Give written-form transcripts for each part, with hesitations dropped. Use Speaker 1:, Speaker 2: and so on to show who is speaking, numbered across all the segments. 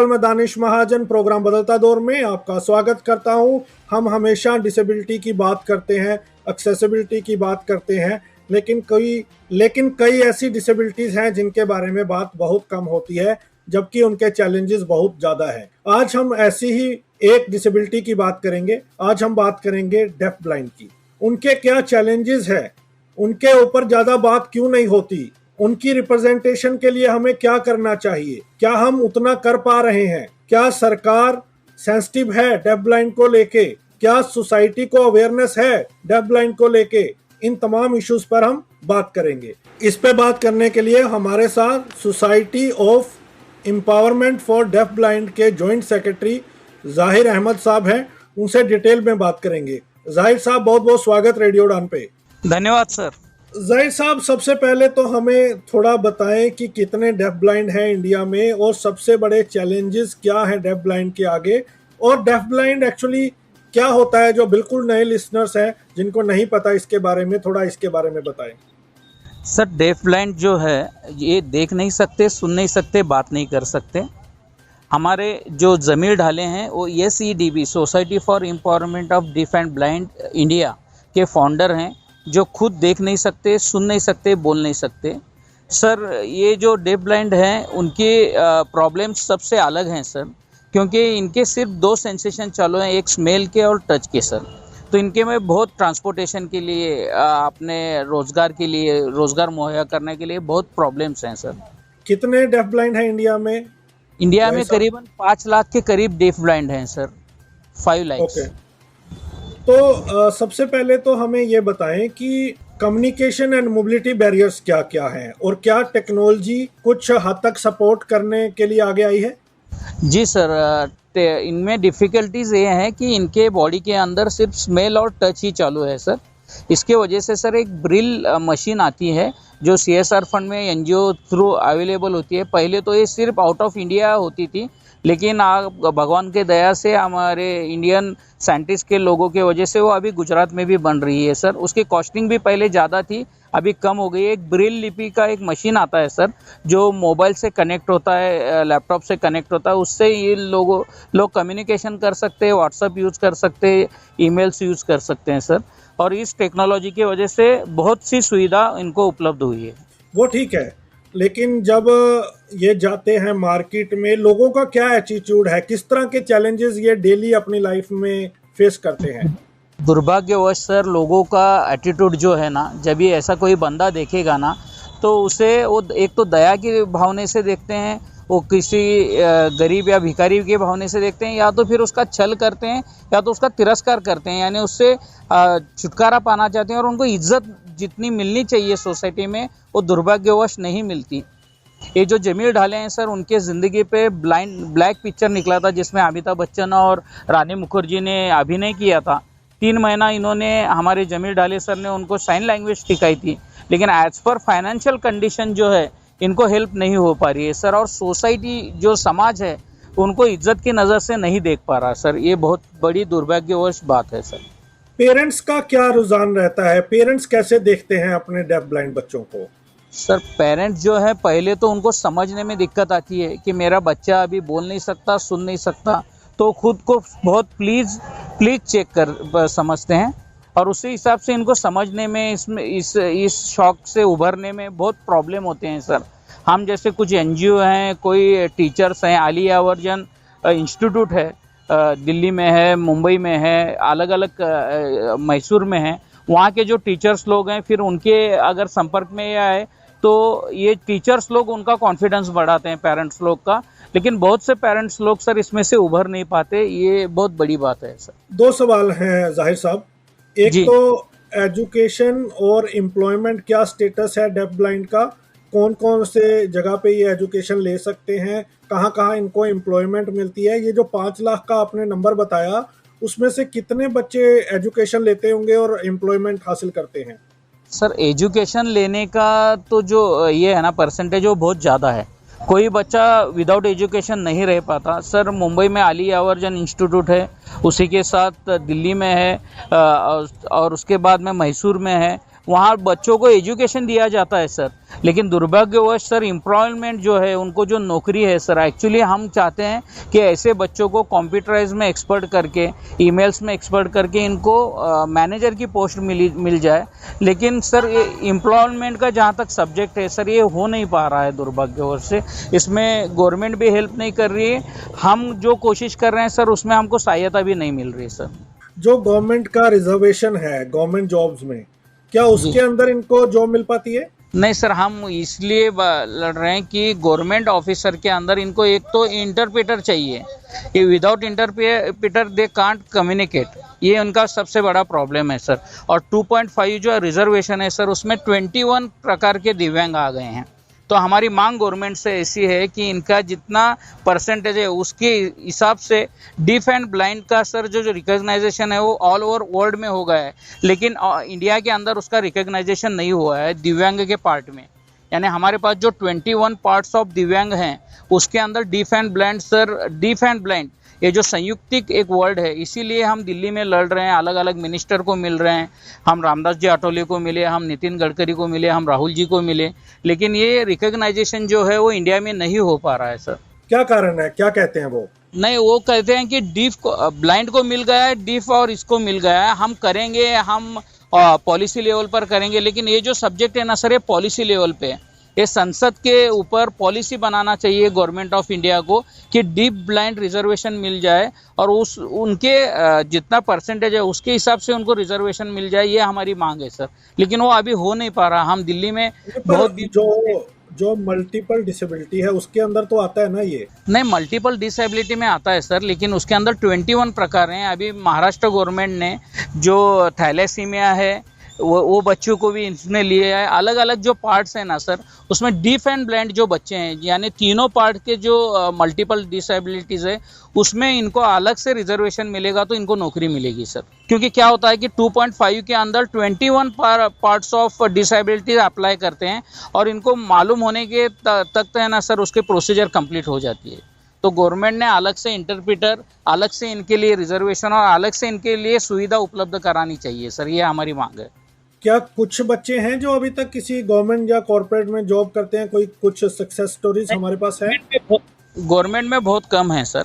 Speaker 1: नमस्कार, मैं दानिश महाजन प्रोग्राम बदलता दौर में आपका स्वागत करता हूं। हम हमेशा डिसेबिलिटी की बात करते हैं, एक्सेसिबिलिटी की बात करते हैं, लेकिन कई ऐसी डिसेबिलिटीज हैं जिनके बारे में बात बहुत कम होती है, जबकि उनके चैलेंजेस बहुत ज़्यादा हैं। आज हम ऐसी ही एक डिसेबिलिटी की बात करेंगे। आज हम बात करेंगे डेफ ब्लाइंड की। उनके क्या चैलेंजेस हैं, उनके ऊपर ज़्यादा बात क्यों नहीं होती, उनकी रिप्रेजेंटेशन के लिए हमें क्या करना चाहिए, क्या हम उतना कर पा रहे हैं, क्या सरकार सेंसिटिव है डेफ ब्लाइंड को लेके, क्या सोसाइटी को अवेयरनेस है डेफ ब्लाइंड को लेके, इन तमाम इश्यूज पर हम बात करेंगे। इस पे बात करने के लिए हमारे साथ society of empowerment for def blind के जॉइंट सेक्रेटरी जाहिर अहमद साहब हैं। उनसे डिटेल में बात करेंगे। जाहिर साहब, बहुत बहुत स्वागत रेडियो उड़ान पे।
Speaker 2: धन्यवाद सर।
Speaker 1: जाहिर साहब, सबसे पहले तो हमें थोड़ा बताएं कि कितने डेफ ब्लाइंड हैं इंडिया में और सबसे बड़े चैलेंजेस क्या हैं डेफ ब्लाइंड के आगे, और डेफ ब्लाइंड एक्चुअली क्या होता है, जो बिल्कुल नए लिसनर्स हैं जिनको नहीं पता इसके बारे में, थोड़ा इसके बारे में बताएं।
Speaker 2: सर, डेफ ब्लाइंड जो है ये देख नहीं सकते, सुन नहीं सकते, बात नहीं कर सकते। हमारे जो ज़मीर ढाले हैं वो SEDB society for empowerment of deaf and blind India के फाउंडर हैं, जो खुद देख नहीं सकते, सुन नहीं सकते, बोल नहीं सकते। सर, ये जो डेफ ब्लाइंड हैं उनके प्रॉब्लम्स सबसे अलग हैं सर, क्योंकि इनके सिर्फ 2 सेंसेशन चालू हैं, एक स्मेल के और टच के सर। तो इनके में बहुत ट्रांसपोर्टेशन के लिए, अपने रोज़गार मुहैया करने के लिए बहुत प्रॉब्लम्स हैं सर।
Speaker 1: कितने डेफ ब्लाइंड हैं इंडिया में?
Speaker 2: इंडिया में करीबन 5 लाख के करीब डेफ ब्लाइंड हैं सर, 5 लाख।
Speaker 1: ओके, तो सबसे पहले तो हमें ये बताएं कि कम्युनिकेशन एंड मोबिलिटी बैरियर्स क्या क्या हैं, और क्या टेक्नोलॉजी कुछ हद तक सपोर्ट करने के लिए आगे आई है?
Speaker 2: जी सर, इनमें डिफ़िकल्टीज़ ये हैं कि इनके बॉडी के अंदर सिर्फ स्मेल और टच ही चालू है सर। इसके वजह से सर एक ब्रिल मशीन आती है जो CSR फंड में NGO थ्रू अवेलेबल होती है। पहले तो ये सिर्फ आउट ऑफ इंडिया होती थी, लेकिन भगवान के दया से हमारे इंडियन साइंटिस्ट के लोगों के वजह से वो अभी गुजरात में भी बन रही है सर। उसकी कॉस्टिंग भी पहले ज़्यादा थी, अभी कम हो गई है। एक ब्रेल लिपि का एक मशीन आता है सर, जो मोबाइल से कनेक्ट होता है, लैपटॉप से कनेक्ट होता है। उससे ये लोग कम्युनिकेशन कर सकते हैं, व्हाट्सएप यूज़ कर सकते हैं, ईमेल्स यूज़ कर सकते हैं सर। और इस टेक्नोलॉजी की वजह से बहुत सी सुविधा इनको उपलब्ध हुई है।
Speaker 1: वो ठीक है, लेकिन जब ये जाते हैं मार्केट में, लोगों का क्या एटीट्यूड है, किस तरह के चैलेंजेस ये डेली अपनी लाइफ में फेस करते हैं?
Speaker 2: दुर्भाग्यवश सर, लोगों का एटीट्यूड जो है ना, जब ये ऐसा कोई बंदा देखेगा ना, तो उसे वो एक तो दया की भावना से देखते हैं, वो किसी गरीब या भिखारी के भावने से देखते हैं, या तो फिर उसका छल करते हैं, या तो उसका तिरस्कार करते हैं, यानी उससे छुटकारा पाना चाहते हैं। और उनको इज्जत जितनी मिलनी चाहिए सोसाइटी में, वो दुर्भाग्यवश नहीं मिलती। ये जो जमीर ढाले हैं सर, उनके ज़िंदगी पे ब्लैक पिक्चर निकला था, जिसमें अमिताभ बच्चन और रानी मुखर्जी ने अभिनय किया था। 3 महीना इन्होंने, हमारे जमीर ढाले सर ने उनको साइन लैंग्वेज सिखाई थी, लेकिन एज पर फाइनेंशियल कंडीशन जो है इनको हेल्प नहीं हो पा रही है सर। और सोसाइटी, जो समाज है, उनको इज्जत की नज़र से नहीं देख पा रहा सर। ये बहुत बड़ी दुर्भाग्यवश बात है सर।
Speaker 1: पेरेंट्स का क्या रुझान रहता है? पेरेंट्स कैसे देखते हैं अपने डेफ ब्लाइंड बच्चों को?
Speaker 2: सर, पेरेंट्स जो है, पहले तो उनको समझने में दिक्कत आती है कि मेरा बच्चा अभी बोल नहीं सकता, सुन नहीं सकता, तो खुद को बहुत प्लीज़ चेक कर समझते हैं, और उसी हिसाब से इनको समझने में, इस शौक से उभरने में बहुत प्रॉब्लम होते हैं सर। हम जैसे कुछ NGO हैं, कोई टीचर्स हैं, आलिया वर्जन इंस्टीट्यूट है, दिल्ली में है, मुंबई में है, अलग अलग मैसूर में है। वहाँ के जो टीचर्स लोग हैं, फिर उनके अगर संपर्क में आए तो ये टीचर्स लोग उनका कॉन्फिडेंस बढ़ाते हैं पेरेंट्स लोग का, लेकिन बहुत से पेरेंट्स लोग सर इसमें से उभर नहीं पाते। ये बहुत बड़ी बात है सर।
Speaker 1: 2 सवाल हैं जाहिर साहब। एक तो एजुकेशन और एम्प्लॉयमेंट, क्या स्टेटस है डेफ ब्लाइंड का? कौन कौन से जगह पे ये एजुकेशन ले सकते हैं, कहाँ कहाँ इनको एम्प्लॉयमेंट मिलती है? ये जो 5 लाख का आपने नंबर बताया, उसमें से कितने बच्चे एजुकेशन लेते होंगे और एम्प्लॉयमेंट हासिल करते हैं?
Speaker 2: सर, एजुकेशन लेने का तो जो ये है ना परसेंटेज, वो बहुत ज़्यादा है। कोई बच्चा विदाउट एजुकेशन नहीं रह पाता सर। मुंबई में आलिया वर्जन इंस्टीट्यूट है, उसी के साथ दिल्ली में है, और उसके बाद में मैसूर में है, वहाँ बच्चों को एजुकेशन दिया जाता है सर, लेकिन दुर्भाग्यवश सर एम्प्लॉयमेंट जो है, उनको जो नौकरी है सर, एक्चुअली हम चाहते हैं कि ऐसे बच्चों को कंप्यूटराइज में एक्सपर्ट करके, ईमेल्स में एक्सपर्ट करके इनको मैनेजर की पोस्ट मिल जाए, लेकिन सर ये एम्प्लॉयमेंट का जहाँ तक सब्जेक्ट है सर, ये हो नहीं पा रहा है दुर्भाग्यवश से। इसमें गवर्नमेंट भी हेल्प नहीं कर रही है, हम जो कोशिश कर रहे हैं सर उसमें हमको सहायता भी नहीं मिल रही है सर।
Speaker 1: जो गवर्नमेंट का रिजर्वेशन है गवर्नमेंट जॉब्स में, क्या उसके अंदर इनको जॉब मिल पाती है?
Speaker 2: नहीं सर, हम इसलिए लड़ रहे हैं कि गवर्नमेंट ऑफिसर के अंदर इनको एक तो इंटरप्रेटर चाहिए, ये without interpreter they can't communicate, ये उनका सबसे बड़ा प्रॉब्लम है सर। और 2.5 जो रिजर्वेशन है सर, उसमें 21 प्रकार के दिव्यांग आ गए हैं। तो हमारी मांग गवर्नमेंट से ऐसी है कि इनका जितना परसेंटेज है उसके हिसाब से डीफ एंड ब्लाइंड का सर जो रिकॉग्नाइजेशन है वो ऑल ओवर वर्ल्ड में हो गया है, लेकिन इंडिया के अंदर उसका रिकॉग्नाइजेशन नहीं हुआ है दिव्यांग के पार्ट में। यानी हमारे पास जो 21 पार्ट्स ऑफ दिव्यांग हैं उसके अंदर deaf and blind sir, deaf and blind ये जो संयुक्तिक एक वर्ड है, इसीलिए हम दिल्ली में लड़ रहे हैं, अलग अलग मिनिस्टर को मिल रहे हैं, हम रामदास जी आठवले को मिले, हम नितिन गडकरी को मिले, हम राहुल जी को मिले, लेकिन ये रिकॉग्नाइजेशन जो है वो इंडिया में नहीं हो पा रहा है सर।
Speaker 1: क्या कारण है, क्या कहते हैं वो?
Speaker 2: नहीं, वो कहते हैं कि डीफ को, ब्लाइंड को मिल गया है, डीफ और इसको मिल गया है, हम करेंगे, हम पॉलिसी लेवल पर करेंगे, लेकिन ये जो सब्जेक्ट है ना सर, ये पॉलिसी लेवल पे है। ये संसद के ऊपर पॉलिसी बनाना चाहिए गवर्नमेंट ऑफ इंडिया को कि डीप ब्लाइंड रिजर्वेशन मिल जाए और उनके जितना परसेंटेज है उसके हिसाब से उनको रिजर्वेशन मिल जाए, ये हमारी मांग है सर। लेकिन वो अभी हो नहीं पा रहा। हम दिल्ली में बहुत
Speaker 1: जो मल्टीपल डिसेबिलिटी है उसके अंदर तो आता है ना ये?
Speaker 2: नहीं, मल्टीपल डिसेबिलिटी में आता है सर, लेकिन उसके अंदर 21 प्रकार हैं। अभी महाराष्ट्र गवर्नमेंट ने जो थैलेसीमिया है वो बच्चों को भी इसमें लिए है। अलग अलग जो पार्ट्स हैं ना सर, उसमें डीफ एंड ब्लाइंड जो बच्चे हैं, यानी तीनों पार्ट के जो मल्टीपल डिसेबिलिटीज है उसमें इनको अलग से रिजर्वेशन मिलेगा तो इनको नौकरी मिलेगी सर। क्योंकि क्या होता है कि 2.5 के अंदर 21 पार्ट्स ऑफ डिसेबिलिटीज अप्लाई करते हैं और इनको मालूम होने के तक है ना सर, उसके प्रोसीजर कंप्लीट हो जाती है। तो गवर्नमेंट ने अलग से इंटरप्रेटर, अलग से इनके लिए रिजर्वेशन और अलग से इनके लिए सुविधा उपलब्ध करानी चाहिए सर, ये हमारी मांग है।
Speaker 1: क्या कुछ बच्चे हैं जो अभी तक किसी गवर्नमेंट या कॉर्पोरेट में जॉब करते हैं? कोई कुछ सक्सेस स्टोरीज हमारे पास है?
Speaker 2: गवर्नमेंट में बहुत कम है सर।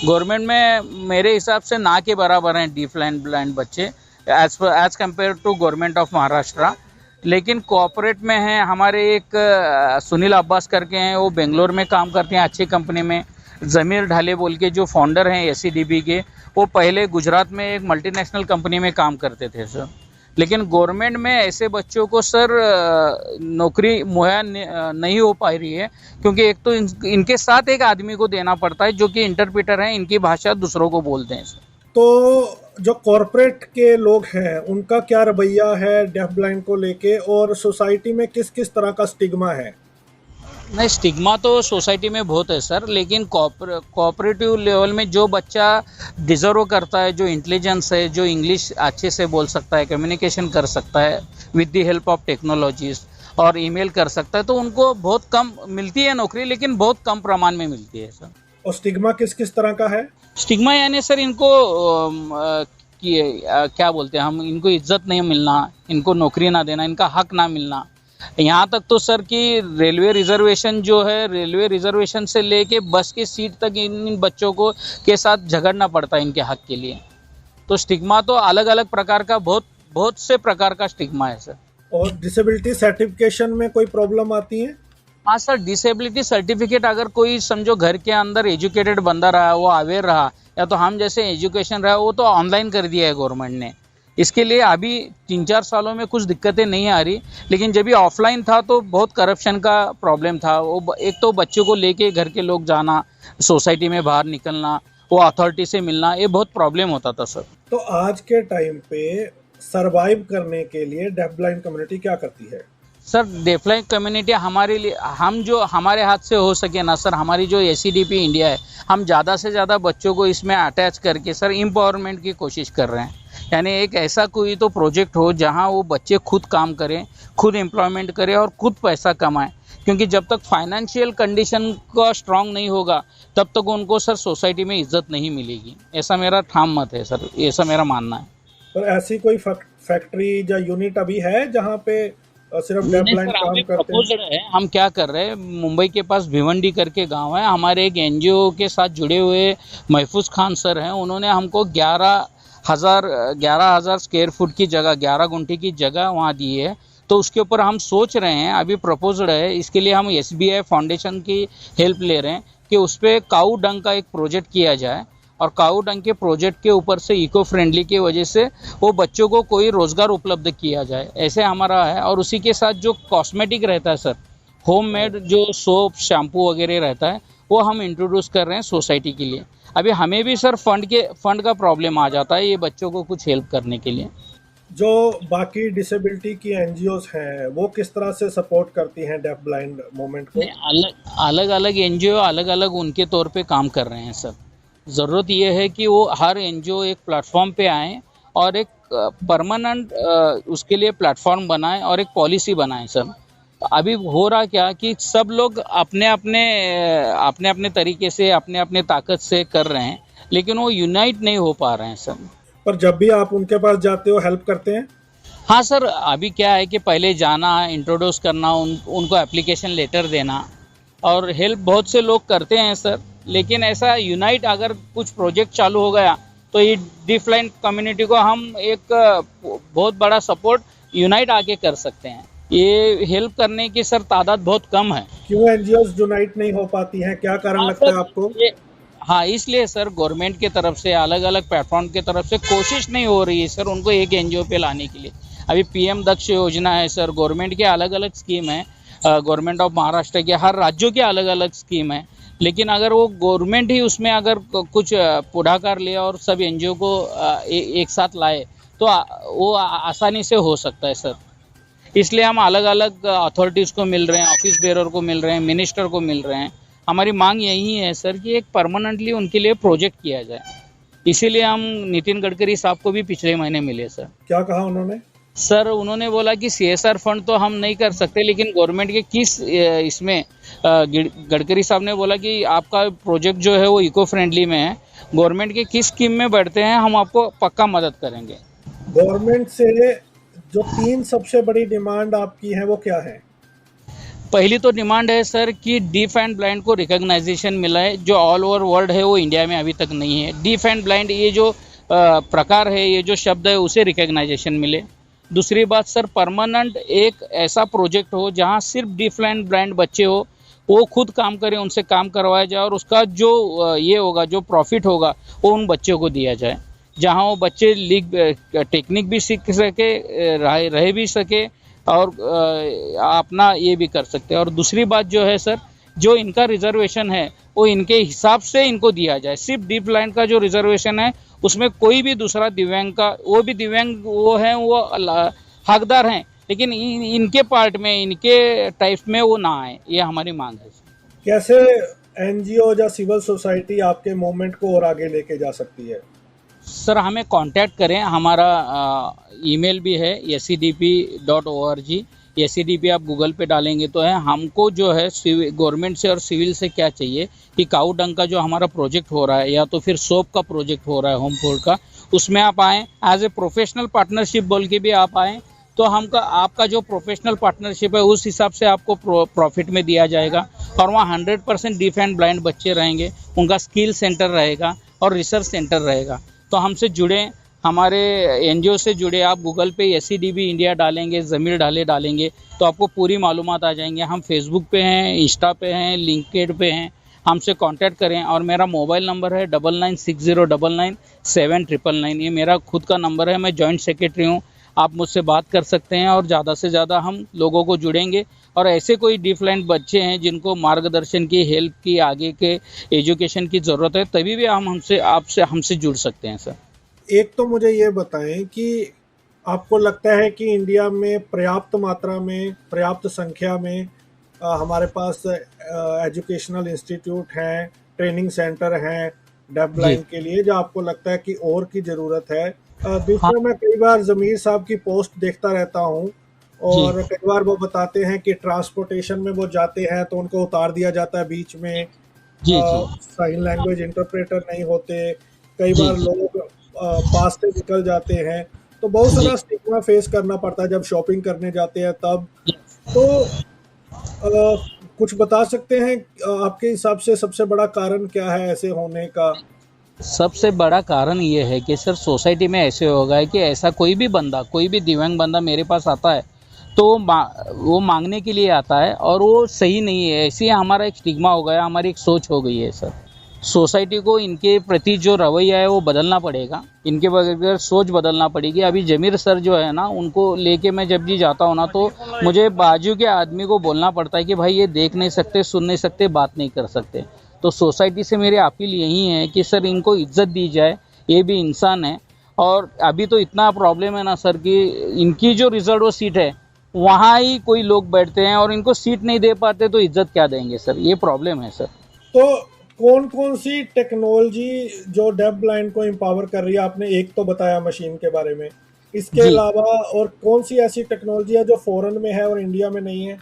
Speaker 2: गवर्नमेंट में मेरे हिसाब से ना के बराबर हैं डीफ एंड ब्लाइंड बच्चे as compared to government of Maharashtra. लेकिन कॉर्पोरेट में हैं, हमारे एक सुनील अब्बास करके हैं, वो बेंगलोर में काम करते हैं अच्छी कंपनी में। जमीर ढाले बोल के जो फाउंडर हैं SCDB के, वो पहले गुजरात में एक मल्टीनेशनल कंपनी में काम करते थे सर। लेकिन गवर्नमेंट में ऐसे बच्चों को सर नौकरी मुहैया नहीं हो पा रही है, क्योंकि एक तो इनके साथ एक आदमी को देना पड़ता है जो कि इंटरप्रेटर है, इनकी भाषा दूसरों को बोलते हैं सर।
Speaker 1: तो जो कॉर्पोरेट के लोग हैं उनका क्या रवैया है डेफ ब्लाइंड को लेके, और सोसाइटी में किस किस तरह का स्टिग्मा है?
Speaker 2: नहीं, स्टिग्मा तो सोसाइटी में बहुत है सर, लेकिन कोऑपरेटिव लेवल में जो बच्चा डिजर्व करता है, जो इंटेलिजेंस है, जो इंग्लिश अच्छे से बोल सकता है, कम्युनिकेशन कर सकता है with the help of technologies और ईमेल कर सकता है, तो उनको बहुत कम मिलती है नौकरी, लेकिन बहुत कम प्रमाण में मिलती है सर।
Speaker 1: और स्टिग्मा किस किस तरह का है?
Speaker 2: स्टिग्मा यानी सर इनको क्या बोलते हैं हम, इनको इज्जत नहीं मिलना, इनको नौकरी ना देना, इनका हक ना मिलना। यहाँ तक तो सर कि रेलवे रिजर्वेशन जो है, रेलवे रिजर्वेशन से लेके बस की सीट तक इन बच्चों को के साथ झगड़ना पड़ता है इनके हक के लिए। तो स्टिग्मा तो अलग अलग प्रकार का, बहुत से प्रकार का स्टिग्मा है सर।
Speaker 1: और डिसेबिलिटी सर्टिफिकेशन में कोई प्रॉब्लम आती है?
Speaker 2: हाँ सर, डिसेबिलिटी सर्टिफिकेट अगर कोई समझो घर के अंदर एजुकेटेड बंदा रहा, वो अवेयर रहा, या तो हम जैसे एजुकेशन रहा, वो तो ऑनलाइन कर दिया है गवर्नमेंट ने। इसके लिए अभी 3-4 सालों में कुछ दिक्कतें नहीं आ रही, लेकिन जब ये ऑफलाइन था तो बहुत करप्शन का प्रॉब्लम था। वो एक तो बच्चों को लेके घर के लोग जाना, सोसाइटी में बाहर निकलना, वो अथॉरिटी से मिलना, ये बहुत प्रॉब्लम होता था सर।
Speaker 1: तो आज के टाइम पे सरवाइव करने के लिए डेफ ब्लाइंड कम्युनिटी क्या करती है?
Speaker 2: सर डेफ ब्लाइंड कम्युनिटी हमारे लिए, हम जो हमारे हाथ से हो सके ना सर, हमारी जो SCDP इंडिया है, हम ज़्यादा से ज़्यादा बच्चों को इसमें अटैच करके सर एम्पावरमेंट की कोशिश कर रहे हैं। यानी एक ऐसा कोई तो प्रोजेक्ट हो जहां वो बच्चे खुद काम करें, खुद एम्प्लॉयमेंट करें और खुद पैसा कमाएं। क्योंकि जब तक फाइनेंशियल कंडीशन का स्ट्रांग नहीं होगा तब तक उनको सर सोसाइटी में इज्जत नहीं मिलेगी। ऐसा मेरा ठाम मत है सर, ऐसा मेरा मानना है।
Speaker 1: पर ऐसी कोई फैक्ट्री या यूनिट अभी है जहाँ पे सिर्फ
Speaker 2: नहीं
Speaker 1: डेफ
Speaker 2: नहीं
Speaker 1: ब्लाइंड
Speaker 2: सर,
Speaker 1: काम
Speaker 2: अभी
Speaker 1: करते हैं?
Speaker 2: प्रपोजल है। हम क्या कर रहे हैं, मुंबई के पास भिवंडी करके गांव है, हमारे एक एनजीओ के साथ जुड़े हुए महफूज खान सर हैं। उन्होंने हमको 11,000 स्क्वायर फुट की जगह, 11 गुंठे की जगह वहाँ दी है। तो उसके ऊपर हम सोच रहे हैं, अभी प्रपोजल है, इसके लिए हम एसबीआई फाउंडेशन की हेल्प ले रहे हैं कि उस पर काऊ डंग का एक प्रोजेक्ट किया जाए। और काऊ डंग के प्रोजेक्ट के ऊपर से इको फ्रेंडली की वजह से वो बच्चों को कोई रोजगार उपलब्ध किया जाए, ऐसे हमारा है। और उसी के साथ जो कॉस्मेटिक रहता है सर, होममेड जो सोप शैम्पू वगैरह रहता है, वो हम इंट्रोड्यूस कर रहे हैं सोसाइटी के लिए। अभी हमें भी सर फंड का प्रॉब्लम आ जाता है ये बच्चों को कुछ हेल्प करने के लिए।
Speaker 1: जो बाकी डिसेबिलिटी की एनजीओज हैं वो किस तरह से सपोर्ट करती हैं डेफ ब्लाइंड मूवमेंट को?
Speaker 2: नहीं, अलग अलग अलग एनजीओ अलग अलग उनके तौर पे काम कर रहे हैं सर। ज़रूरत यह है कि वो हर एनजीओ एक प्लेटफॉर्म पे आए और एक परमानेंट उसके लिए प्लेटफॉर्म बनाएं और एक पॉलिसी बनाएं सर। तो अभी हो रहा क्या कि सब लोग अपने अपने तरीके से अपने अपने ताकत से कर रहे हैं, लेकिन वो यूनाइट नहीं हो पा रहे हैं सर।
Speaker 1: पर जब भी आप उनके पास जाते हो हेल्प करते हैं?
Speaker 2: हाँ सर, अभी क्या है कि पहले जाना, इंट्रोड्यूस करना, उनको एप्लीकेशन लेटर देना, और हेल्प बहुत से लोग करते हैं सर। लेकिन ऐसा यूनाइट अगर कुछ प्रोजेक्ट चालू हो गया तो ये डिफलाइन कम्युनिटी को हम एक बहुत बड़ा सपोर्ट यूनाइट आके कर सकते हैं। ये हेल्प करने की सर तादाद बहुत कम है।
Speaker 1: क्यों एनजीओज यूनाइट नहीं हो पाती हैं, क्या कारण
Speaker 2: हाँ
Speaker 1: लगता
Speaker 2: सर,
Speaker 1: है आपको?
Speaker 2: ये हाँ, इसलिए सर गवर्नमेंट की तरफ से अलग अलग प्लेटफॉर्म की तरफ से कोशिश नहीं हो रही है सर उनको एक एनजीओ पे लाने के लिए। अभी पीएम दक्ष योजना है सर, गवर्नमेंट के अलग अलग स्कीम है, गवर्नमेंट ऑफ महाराष्ट्र के हर राज्यों के अलग अलग स्कीम है। लेकिन अगर वो गवर्नमेंट ही उसमें अगर कुछ पुढ़ाकार ले और सब एनजीओ को एक साथ लाए तो वो आसानी से हो सकता है सर। इसलिए हम अलग अलग अथॉरिटीज़ को मिल रहे हैं, ऑफिस बेरर को मिल रहे हैं, मिनिस्टर को मिल रहे हैं। हमारी मांग यही है सर कि एक परमानेंटली उनके लिए प्रोजेक्ट किया जाए। इसीलिए हम नितिन गडकरी साहब को भी पिछले महीने मिले सर।
Speaker 1: क्या कहा उन्होंने?
Speaker 2: सर उन्होंने बोला कि सीएसआर फंड तो हम नहीं कर सकते, लेकिन गवर्नमेंट के किस इसमें गडकरी साहब ने बोला कि आपका प्रोजेक्ट जो है वो इको फ्रेंडली में है, गवर्नमेंट के किस स्कीम में बढ़ते हैं हम आपको पक्का मदद करेंगे।
Speaker 1: गवर्नमेंट से जो 3 सबसे बड़ी डिमांड आपकी है वो क्या है?
Speaker 2: पहली तो डिमांड है सर कि डीफ एंड ब्लाइंड को रिकॉग्नाइजेशन मिला है, जो ऑल ओवर वर्ल्ड है वो इंडिया में अभी तक नहीं है। डीफ एंड ब्लाइंड ये जो प्रकार है, ये जो शब्द है, उसे रिकॉग्नाइजेशन मिले। दूसरी बात सर, परमानेंट एक ऐसा प्रोजेक्ट हो जहां सिर्फ डीफ एंड ब्लाइंड बच्चे हो, वो खुद काम करें, उनसे काम करवाया जाए और उसका जो ये होगा, जो प्रॉफिट होगा, वो उन बच्चों को दिया जाए। जहां वो बच्चे टेक्निक भी सीख सके, रह भी सके और अपना ये भी कर सकते हैं। और दूसरी बात जो है सर, जो इनका रिजर्वेशन है वो इनके हिसाब से इनको दिया जाए। सिर्फ डीप लाइन का जो रिजर्वेशन है उसमें कोई भी दूसरा दिव्यांग का, वो भी दिव्यांग वो हैं, वो हकदार हैं, लेकिन इनके पार्ट में, इनके टाइप में वो ना आए, ये हमारी मांग है।
Speaker 1: कैसे एनजीओ या सिविल सोसाइटी आपके मूवमेंट को और आगे लेके जा सकती है?
Speaker 2: सर हमें कांटेक्ट करें, हमारा ईमेल भी है acdp.org। acdp आप गूगल पे डालेंगे तो है। हमको जो है गवर्नमेंट से और सिविल से क्या चाहिए कि काऊ डंग का जो हमारा प्रोजेक्ट हो रहा है, या तो फिर सोप का प्रोजेक्ट हो रहा है होम फूड का, उसमें आप आएँ एज ए प्रोफेशनल पार्टनरशिप बोल के भी आप आएँ, तो हमका आपका जो प्रोफेशनल पार्टनरशिप है उस हिसाब से आपको प्रॉफिट में दिया जाएगा। और वहाँ 100% डीफ एंड ब्लाइंड बच्चे रहेंगे, उनका स्किल सेंटर रहेगा और रिसर्च सेंटर रहेगा। तो हमसे जुड़ें, हमारे एनजीओ से जुड़े। आप गूगल पे एसीडीबी इंडिया डालेंगे, ज़मीर डालेंगे तो आपको पूरी मालूमात आ जाएंगे। हम फेसबुक पे हैं, इंस्टा पे हैं, लिंक्डइन पे हैं, हमसे कांटेक्ट करें। और मेरा मोबाइल नंबर है 9960997999। ये मेरा खुद का नंबर है, मैं जॉइंट सेक्रेटरी हूँ। आप मुझसे बात कर सकते हैं और ज़्यादा से ज़्यादा हम लोगों को जुड़ेंगे। और ऐसे कोई डिफलाइंड बच्चे हैं जिनको मार्गदर्शन की, हेल्प की, आगे के एजुकेशन की ज़रूरत है, तभी भी हम हमसे जुड़ सकते हैं सर।
Speaker 1: एक तो मुझे ये बताएं कि आपको लगता है कि इंडिया में पर्याप्त मात्रा में, पर्याप्त संख्या में हमारे पास एजुकेशनल इंस्टीट्यूट हैं, ट्रेनिंग सेंटर हैं डेफ ब्लाइंड के लिए, जो आपको लगता है कि और की ज़रूरत है? दूसरा,
Speaker 2: हाँ
Speaker 1: मैं कई बार ज़मीर साहब की पोस्ट देखता रहता हूँ और
Speaker 2: जी
Speaker 1: कई बार वो बताते हैं कि ट्रांसपोर्टेशन में वो जाते हैं तो उनको उतार दिया जाता है बीच में,
Speaker 2: जी जी
Speaker 1: साइन लैंग्वेज इंटरप्रेटर नहीं होते, कई
Speaker 2: जी
Speaker 1: बार
Speaker 2: जी
Speaker 1: लोग पास से निकल जाते हैं। तो बहुत
Speaker 2: जी।
Speaker 1: सारा स्टिग्मा फेस करना पड़ता है जब शॉपिंग करने जाते हैं तब। तो कुछ बता सकते हैं आपके हिसाब से सबसे बड़ा कारण क्या है ऐसे होने का?
Speaker 2: सबसे बड़ा कारण ये है कि सर सोसाइटी में ऐसे हो गया है कि ऐसा कोई भी बंदा, कोई भी दिव्यांग बंदा मेरे पास आता है तो वो मांगने के लिए आता है और वो सही नहीं है। ऐसे ही हमारा एक स्टिग्मा हो गया, हमारी एक सोच हो गई है सर। सोसाइटी को इनके प्रति जो रवैया है वो बदलना पड़ेगा, इनके बगैर सोच बदलना पड़ेगी। अभी जमीर सर जो है ना, उनको लेके मैं जब भी जाता हूँ ना तो मुझे बाजू के आदमी को बोलना पड़ता है कि भाई ये देख नहीं सकते, सुन नहीं सकते, बात नहीं कर सकते। तो सोसाइटी से मेरी अपील यही है कि सर इनको इज्जत दी जाए, ये भी इंसान है। और अभी तो इतना प्रॉब्लम है ना सर कि इनकी जो रिजर्व सीट है वहाँ ही कोई लोग बैठते हैं और इनको सीट नहीं दे पाते तो इज्जत क्या देंगे सर, ये प्रॉब्लम है सर।
Speaker 1: तो कौन कौन सी टेक्नोलॉजी जो डेफ ब्लाइंड को एम्पावर कर रही है? आपने एक तो बताया मशीन के बारे में, इसके
Speaker 2: जी
Speaker 1: अलावा और कौन सी ऐसी टेक्नोलॉजी है जो फॉरेन में है और इंडिया में नहीं है?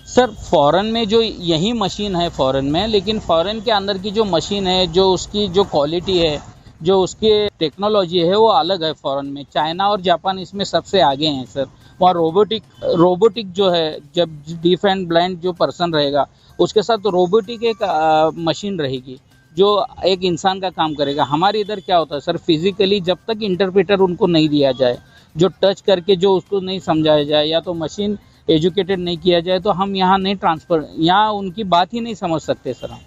Speaker 2: सर, फॉरेन में जो यही मशीन है फॉरेन में, लेकिन फॉरेन के अंदर की जो मशीन है, जो उसकी जो क्वालिटी है, जो उसकी टेक्नोलॉजी है वो अलग है फॉरेन में। चाइना और जापान इसमें सबसे आगे हैं सर। वहाँ रोबोटिक रोबोटिक जो है, जब डीफ एंड ब्लाइंड जो पर्सन रहेगा उसके साथ रोबोटिक एक मशीन रहेगी जो एक इंसान का काम करेगा। हमारे इधर क्या होता है सर, फिजिकली जब तक इंटरप्रेटर उनको नहीं दिया जाए, जो टच करके जो उसको नहीं समझाया जाए, या तो मशीन एजुकेटेड नहीं किया जाए, तो हम यहाँ नहीं ट्रांसफर, यहाँ उनकी बात ही नहीं समझ सकते सर हम।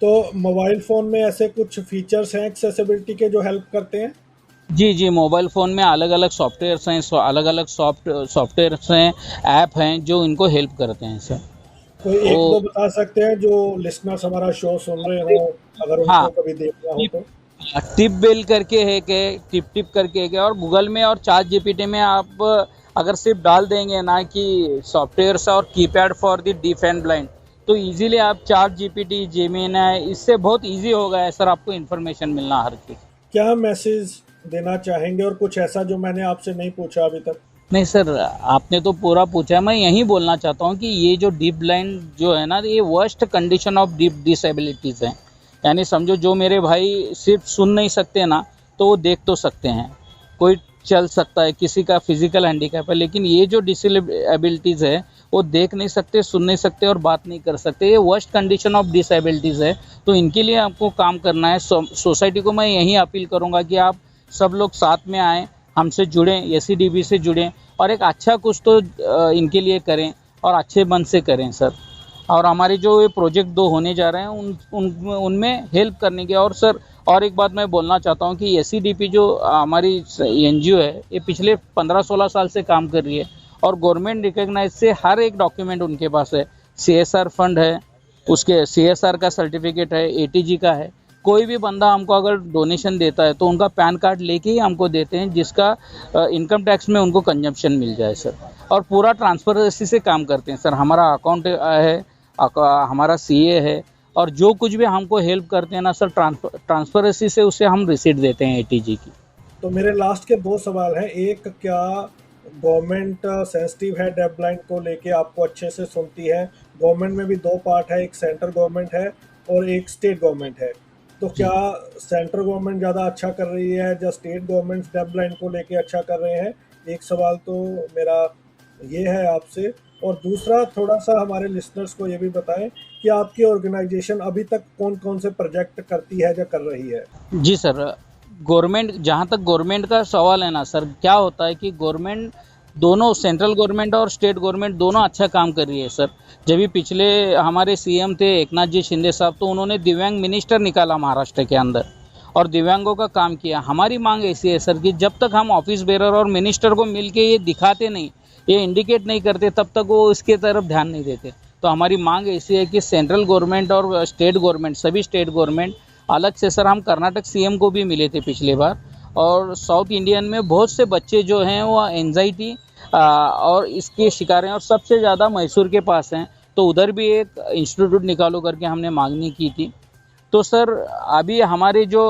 Speaker 1: तो मोबाइल फ़ोन में ऐसे कुछ फीचर्स हैं एक्सेसिबिलिटी के जो हेल्प करते हैं?
Speaker 2: जी जी, मोबाइल फ़ोन में अलग अलग सॉफ्टवेयर्स हैं, अलग अलग सॉफ्टवेयर्स हैं, ऐप हैं जो इनको हेल्प करते हैं सर।
Speaker 1: कोई एक दो
Speaker 2: तो
Speaker 1: बता सकते हैं जो लिसनर्स हमारा शो सुन रहे हो, अगर उनको
Speaker 2: हाँ,
Speaker 1: कभी देखना हो
Speaker 2: टिप
Speaker 1: तो?
Speaker 2: टिप बेल करके है के, टिप टिप करके है के, और गूगल में और चैट जीपीटी में आप अगर सिर्फ डाल देंगे ना कि सॉफ्टवेयर्स और keypad for the deaf and blind, तो इजीली आप चैट जीपीटी, जेमिनी, इससे बहुत इजी हो गया है सर आपको इन्फॉर्मेशन मिलना हर चीज़।
Speaker 1: क्या मैसेज देना चाहेंगे और कुछ ऐसा जो मैंने आपसे नहीं पूछा अभी तक?
Speaker 2: नहीं सर, आपने तो पूरा पूछा है। मैं यही बोलना चाहता हूँ कि ये जो डीप ब्लाइंड जो है ना, ये worst condition of deep disabilities है। यानी समझो, जो मेरे भाई सिर्फ सुन नहीं सकते ना, तो वो देख तो सकते हैं। कोई चल सकता है, किसी का फिजिकल हैंडीकैप है, लेकिन ये जो डिसेबिलिटीज़ है वो देख नहीं सकते, सुन नहीं सकते और बात नहीं कर सकते। ये वर्स्ट कंडीशन ऑफ डिसेबिलिटीज़ है। तो इनके लिए आपको काम करना है। सोसाइटी को मैं यही अपील करूँगा कि आप सब लोग साथ में आएँ, हमसे जुड़ें, एसीडीबी से जुड़ें और एक अच्छा कुछ तो इनके लिए करें और अच्छे मन से करें सर। और हमारे जो ये प्रोजेक्ट 2 होने जा रहे हैं उनमें हेल्प करने की। और सर, और एक बात मैं बोलना चाहता हूँ कि एसीडीपी जो हमारी एनजीओ है, ये पिछले 15-16 साल से काम कर रही है और गवर्नमेंट रिकॉग्नाइज से हर एक डॉक्यूमेंट उनके पास है। सीएसआर फंड है, उसके सीएसआर का सर्टिफिकेट है, एटीजी का है। कोई भी बंदा हमको अगर डोनेशन देता है तो उनका पैन कार्ड लेके ही हमको देते हैं, जिसका इनकम टैक्स में उनको कंजम्पशन मिल जाए सर। और पूरा ट्रांसपेरेंसी से काम करते हैं सर। हमारा अकाउंट है, हमारा सीए है, और जो कुछ भी हमको हेल्प करते हैं ना सर, ट्रांसपेरेंसी से उसे हम रिसीट देते हैं एटीजी की।
Speaker 1: तो मेरे लास्ट के 2 सवाल हैं। एक, क्या गवर्नमेंट सेंसिटिव है डेफ ब्लाइंड को लेके, आपको अच्छे से सुनती है? गवर्नमेंट में भी 2 पार्ट है, एक सेंट्रल गवर्नमेंट है और एक स्टेट गवर्नमेंट है। तो
Speaker 2: जी
Speaker 1: क्या सेंट्रल गवर्नमेंट ज़्यादा अच्छा कर रही है या स्टेट गवर्नमेंट डेफ ब्लाइंड को लेके अच्छा कर रहे हैं? एक सवाल तो मेरा ये है आपसे। और दूसरा, थोड़ा सा हमारे लिसनर्स को ये भी बताएं कि आपकी ऑर्गेनाइजेशन अभी तक कौन कौन से प्रोजेक्ट करती है या कर रही है?
Speaker 2: जी सर, गवर्नमेंट, जहाँ तक गवर्नमेंट का सवाल है ना सर, क्या होता है कि गवर्नमेंट दोनों, सेंट्रल गवर्नमेंट और स्टेट गवर्नमेंट दोनों अच्छा काम कर रही है सर। जब भी पिछले हमारे सीएम थे एकनाथ जी शिंदे साहब, तो उन्होंने दिव्यांग मिनिस्टर निकाला महाराष्ट्र के अंदर और दिव्यांगों का काम किया। हमारी मांग ऐसी है सर कि जब तक हम ऑफिस बेरर और मिनिस्टर को मिलके ये दिखाते नहीं, ये इंडिकेट नहीं करते, तब तक वो इसके तरफ ध्यान नहीं देते। तो हमारी मांग ऐसी है कि सेंट्रल गवर्नमेंट और स्टेट गवर्नमेंट, सभी स्टेट गवर्नमेंट अलग से सर, हम कर्नाटक सीएम को भी मिले थे पिछले बार, और साउथ इंडियन में बहुत से बच्चे जो हैं वो एंजाइटी और इसके शिकार हैं, और सबसे ज़्यादा मैसूर के पास हैं। तो उधर भी एक इंस्टीट्यूट निकालो करके हमने मांगनी की थी। तो सर, अभी हमारी जो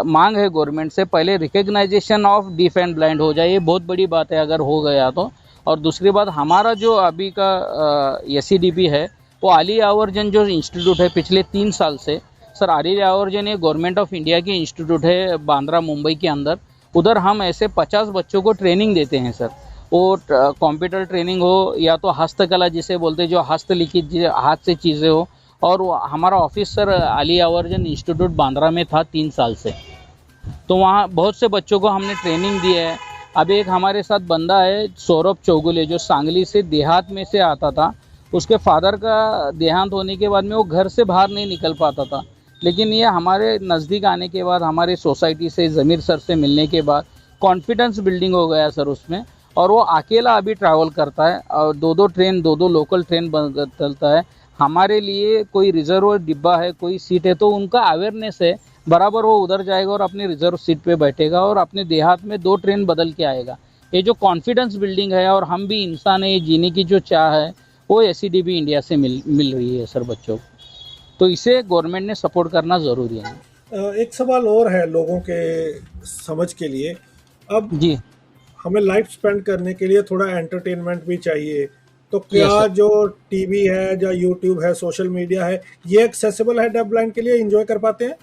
Speaker 2: मांग है गवर्नमेंट से, पहले recognisation of deaf and blind हो जाए, ये बहुत बड़ी बात है अगर हो गया तो। और दूसरी बात, हमारा जो अभी का एसीडीपी है, वो आली आवर्जन जो इंस्टीट्यूट है पिछले 3 साल से, सर आली आवर्जन ये गवर्नमेंट ऑफ इंडिया की इंस्टीट्यूट है बांद्रा मुंबई के अंदर। उधर हम ऐसे 50 बच्चों को ट्रेनिंग देते हैं सर। वो कंप्यूटर ट्रेनिंग हो या तो हस्तकला जिसे बोलते हैं, जो हस्तलिखित हाथ से चीज़ें हो। और हमारा office sir Alia version institute Bandra में था 3 साल से। तो वहाँ बहुत से बच्चों को हमने ट्रेनिंग दी है। अब एक हमारे साथ बंदा है सौरभ चौगुले, जो सांगली से देहात में से आता था। उसके फादर का देहांत होने के बाद में वो घर से बाहर नहीं निकल पाता था, लेकिन ये हमारे नज़दीक आने के बाद, हमारी सोसाइटी से ज़मीर सर से मिलने के बाद कॉन्फिडेंस बिल्डिंग हो गया सर उसमें। और वो अकेला अभी ट्रैवल करता है और दो लोकल ट्रेन चलता है। हमारे लिए कोई रिजर्व डिब्बा है, कोई सीट है, तो उनका अवेयरनेस है, बराबर वो उधर जाएगा और अपनी रिजर्व सीट पे बैठेगा और अपने देहात में 2 ट्रेन बदल के आएगा। ये जो कॉन्फिडेंस बिल्डिंग है, और हम भी इंसान है, ये जीने की जो चाह है, वो एसीडीबी इंडिया से मिल रही है सर बच्चों को। तो इसे गवर्नमेंट ने सपोर्ट करना ज़रूरी है।
Speaker 1: एक सवाल और है लोगों के समझ के लिए। अब
Speaker 2: जी।
Speaker 1: हमें लाइफ स्पेंड करने के लिए थोड़ा एंटरटेनमेंट भी चाहिए, तो
Speaker 2: यस
Speaker 1: क्या
Speaker 2: सर।
Speaker 1: जो टीवी है या यूट्यूब है, सोशल मीडिया है, ये एक्सेसिबल है डेफ ब्लाइंड के लिए? एंजॉय कर पाते हैं?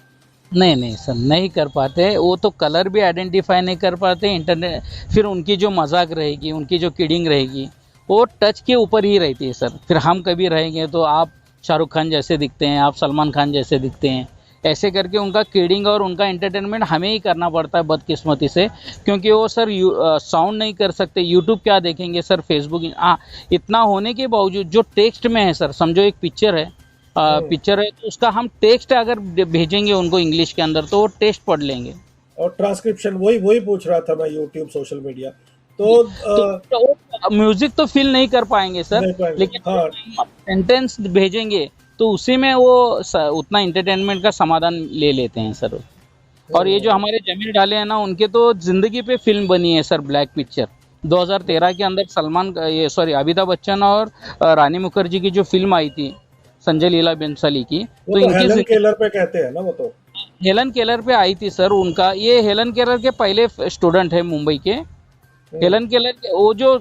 Speaker 2: नहीं नहीं सर, नहीं कर पाते। वो तो कलर भी आइडेंटिफाई नहीं कर पाते इंटरनेट। फिर उनकी जो मजाक रहेगी, उनकी जो किडिंग रहेगी, वो टच के ऊपर ही रहती है सर। फिर हम कभी रहेंगे तो आप शाहरुख खान जैसे दिखते हैं, आप सलमान खान जैसे दिखते हैं, ऐसे करके उनका किडिंग और उनका एंटरटेनमेंट हमें ही करना पड़ता है बदकिस्मती से। क्योंकि वो सर साउंड नहीं कर सकते, यूट्यूब क्या देखेंगे सर, फेसबुक। हाँ, इतना होने के बावजूद जो टेक्स्ट में है सर, समझो एक पिक्चर है,
Speaker 1: हम्म।
Speaker 2: पिक्चर है, तो उसका हम टेक्स्ट अगर भेजेंगे उनको इंग्लिश के अंदर, तो वो टेक्स्ट पढ़ लेंगे।
Speaker 1: और ट्रांसक्रिप्शन, वही वही पूछ रहा था मैं, यूट्यूब सोशल मीडिया तो
Speaker 2: तो म्यूजिक तो फील नहीं कर पाएंगे सर,
Speaker 1: नहीं पाएंगे।
Speaker 2: लेकिन
Speaker 1: हाँ।
Speaker 2: सेंटेंस भेजेंगे तो उसी में वो उतना इंटरटेनमेंट का समाधान ले लेते हैं सर। और ये जो
Speaker 1: हम्म।
Speaker 2: हमारे जमील डाले हैं ना, उनके तो जिंदगी पे फिल्म बनी है सर, ब्लैक पिक्चर। 2013 के अंदर ये सॉरी अमिताभ बच्चन और रानी मुखर्जी की जो फिल्म आई थी, संजय लीला बंसाली की,
Speaker 1: वो
Speaker 2: तो
Speaker 1: तो
Speaker 2: इनकी
Speaker 1: हेलन केलर पे कहते हैं ना वो तो।
Speaker 2: हेलन केलर पे आई थी सर। उनका ये हेलन केलर के पहले स्टूडेंट है मुंबई के। हेलन केलर के वो जो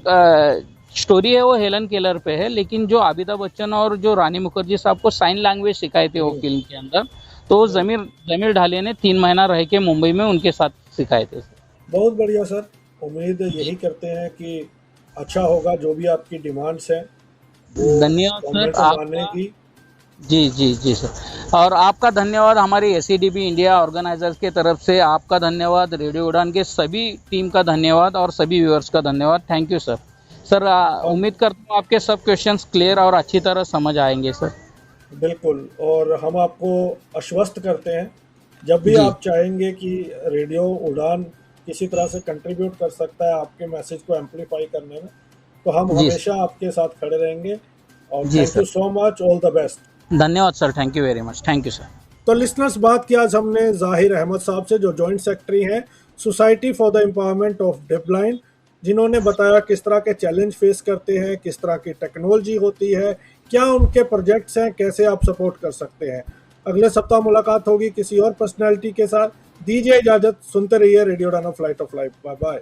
Speaker 2: स्टोरी है वो हेलन केलर पे है, लेकिन जो अमिताभ बच्चन और जो रानी मुखर्जी साहब को साइन लैंग्वेज सिखाए थे वो फिल्म के अंदर, तो वो जमीर ढाले ने 3 महीना रह के मुंबई में उनके साथ सिखाए थे सर।
Speaker 1: बहुत बढ़िया सर। उम्मीद यही करते हैं कि अच्छा होगा, जो भी आपकी डिमांड्स हैं वो
Speaker 2: धन्यवाद
Speaker 1: गवर्नमेंट
Speaker 2: सर
Speaker 1: को मानने
Speaker 2: आपका।
Speaker 1: की।
Speaker 2: जी जी जी सर, और आपका धन्यवाद हमारे एसीडीबी इंडिया ऑर्गेनाइजर्स के तरफ से। आपका धन्यवाद, रेडियो उड़ान के सभी टीम का धन्यवाद, और सभी व्यूअर्स का धन्यवाद। Thank you sir. सर उम्मीद करता हूँ आपके सब क्वेश्चंस क्लियर और अच्छी तरह समझ आएंगे सर।
Speaker 1: बिल्कुल, और हम आपको आश्वस्त करते हैं, जब भी
Speaker 2: जी
Speaker 1: आप चाहेंगे कि रेडियो उड़ान किसी तरह से कंट्रीब्यूट कर सकता है आपके मैसेज को एम्पलीफाई करने में, तो हम
Speaker 2: जी
Speaker 1: हमेशा आपके साथ खड़े रहेंगे। और
Speaker 2: जी
Speaker 1: thank you
Speaker 2: sir,
Speaker 1: so much, all the best.
Speaker 2: धन्यवाद sir, thank you very much, thank you sir.
Speaker 1: तो लिसनर्स, बात की आज हमने जाहिर अहमद साहब से, जो जॉइंट सेक्रेटरी हैं society for the empowerment of deaf blind, जिन्होंने बताया किस तरह के चैलेंज फेस करते हैं, किस तरह की टेक्नोलॉजी होती है, क्या उनके प्रोजेक्ट्स हैं, कैसे आप सपोर्ट कर सकते हैं। अगले सप्ताह मुलाकात होगी किसी और पर्सनैलिटी के साथ। दीजिए इजाजत, सुनते रहिए radio Udaan flight of life. Bye bye.